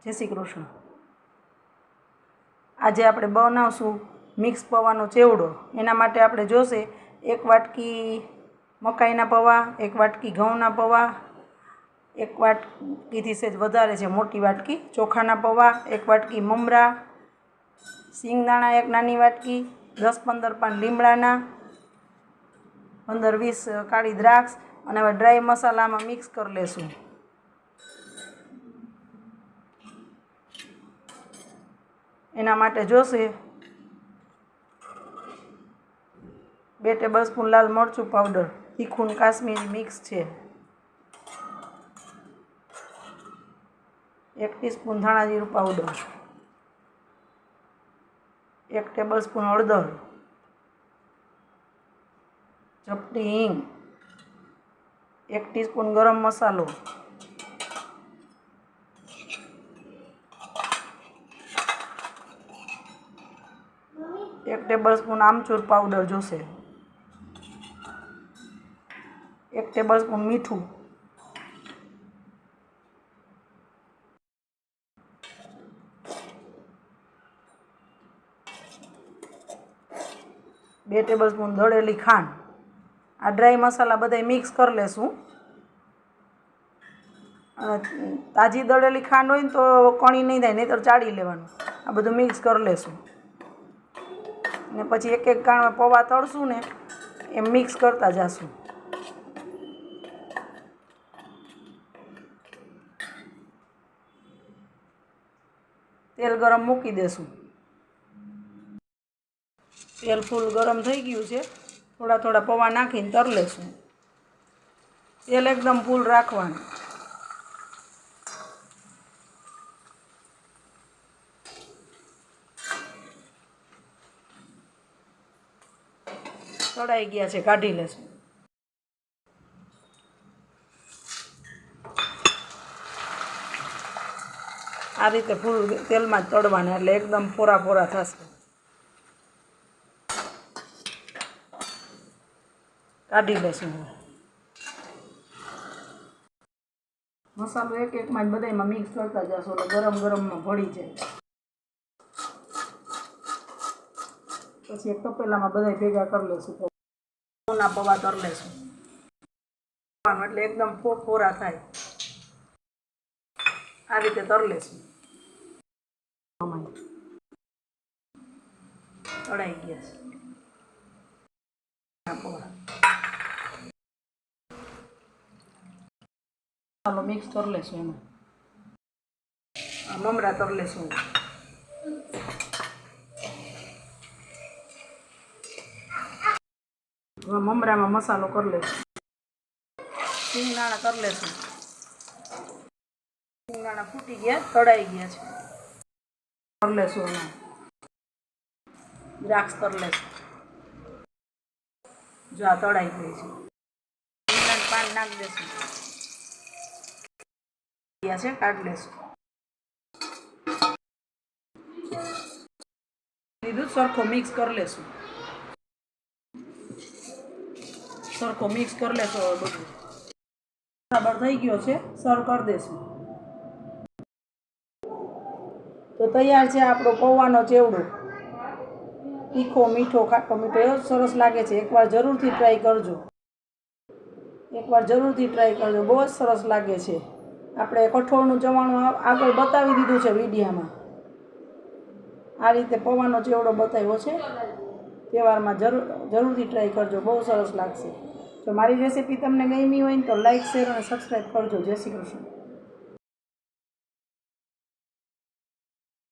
જય શ્રી કૃષ્ણ। આજે આપણે બનાવશું મિક્સ પૌવાનો ચેવડો। એના માટે આપણે જોશે 1 વાટકી મકાઈના પૌવા, 1 વાટકી ઘઉંના પૌવા, 1 વાટકીથી સહેજ વધારે છે મોટી વાટકી ચોખાના પૌવા, 1 વાટકી મમરા, સિંગદાણા 1 નાની વાટકી, 10-15 પાન લીમડાના, 15-20 કાળી દ્રાક્ષ અને હવે ડ્રાય મસાલામાં મિક્સ કરી લેશું। એના માટે જોશે 2 ટેબલસ્પૂન લાલ મરચું પાવડર, તીખું કાશ્મીરી મિક્સ છે, 1 ટીસ્પૂન ધાણા જીરું પાવડર, 1 ટેબલસ્પૂન હળદર, ચપટી હિંગ, 1 ટીસ્પૂન ગરમ મસાલો, 1 ટેબલસ્પૂન આમચૂર પાવડર જોશે, 1 ટેબલસ્પૂન મીઠું, 2 ટેબલસ્પૂન દળેલી ખાંડ। આ ડ્રાય મસાલા બધા મિક્સ કરી લેશું। અને તાજી દળેલી ખાંડ હોય ને તો કણી નહીં થાય, નહીંતર ચાળી લેવાનું। આ બધું મિક્સ કરી લેશું ને પછી એક એક કાણમાં પૌવા તળશું ને એમ મિક્સ કરતા જશું। તેલ ગરમ મૂકી દેશું। તેલ ફૂલ ગરમ થઈ ગયું છે, થોડા થોડા પૌવા નાખીને તળ લેશું। તેલ એકદમ ફૂલ રાખવાનું। તળાઈ ગયા છે, કાઢી લેશું। આ રીતે ફૂલ તેલમાં જ તળવાના, એટલે એકદમ પોરા પોરા થશે। કાઢી લેશું। મસાલો એક એકમાં જ બધામાં મિક્સ કરતા જશો એટલે ગરમ ગરમમાં ભળી જાય। પછી એક તપેલામાં બધા ભેગા કરી લેશું। ઘઉંના પૌવા તળ લેશું એટલે એકદમ પોરા થાય, આ રીતે તળ લેશું। તળાઈ ગયા છે, મિક્સ કરી લેશું। એમાં મમરા તળ લેશું। મમરામાં મસાલો કરી લેશું। સિંગદાણા તળ લેશું। સિંગદાણા ફૂટી ગયા, તળાઈ ગયા છે, તળ લેશું। એમાં દ્રાક્ષ તળ લેશું। જો આ તળાઈ ગઈ છે, લીમડાનું પાન નાખી દેશું। છે કાઢી લેશું। લીધું સરખો મિક્સ કરી લેશું। સરખો મિક્સ કરી લેશો। બધું બરાબર થઈ ગયો છે, સર્વ કરી દેશું। તો તૈયાર છે આપણો પૌવાનો ચેવડો। તીખો મીઠો ખાટો મીઠો એવો સરસ લાગે છે। એકવાર જરૂરથી ટ્રાય કરજો। બહુ જ સરસ લાગે છે। આપણે કઠોળનું ચવાણું આગળ બતાવી દીધું છે વિડીયામાં। આ રીતે પૌવાનો ચેવડો બતાવ્યો છે। તહેવારમાં જરૂરથી ટ્રાય કરજો, બહુ સરસ લાગશે। જો મારી રેસીપી તમને ગમી હોય ને તો લાઈક, શેર અને સબસ્ક્રાઈબ કરજો। જય શ્રી કૃષ્ણ।